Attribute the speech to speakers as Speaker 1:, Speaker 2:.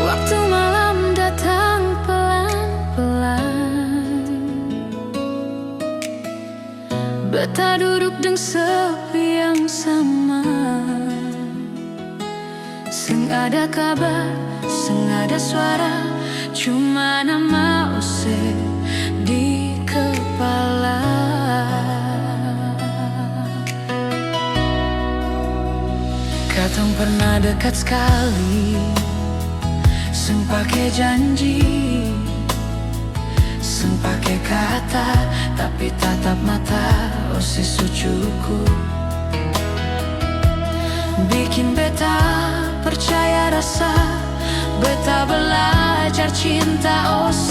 Speaker 1: Waktu malam datang pelan-pelan, beta duduk dengan sepi yang sama. Seng ada kabar, seng ada suara, cuma nama Ose di kepala. Katong pernah dekat sekali, seng pake janji, seng pake kata, tapi tatap mata Ose sucuku bikin beta percaya rasa. Beta belajar cinta Ose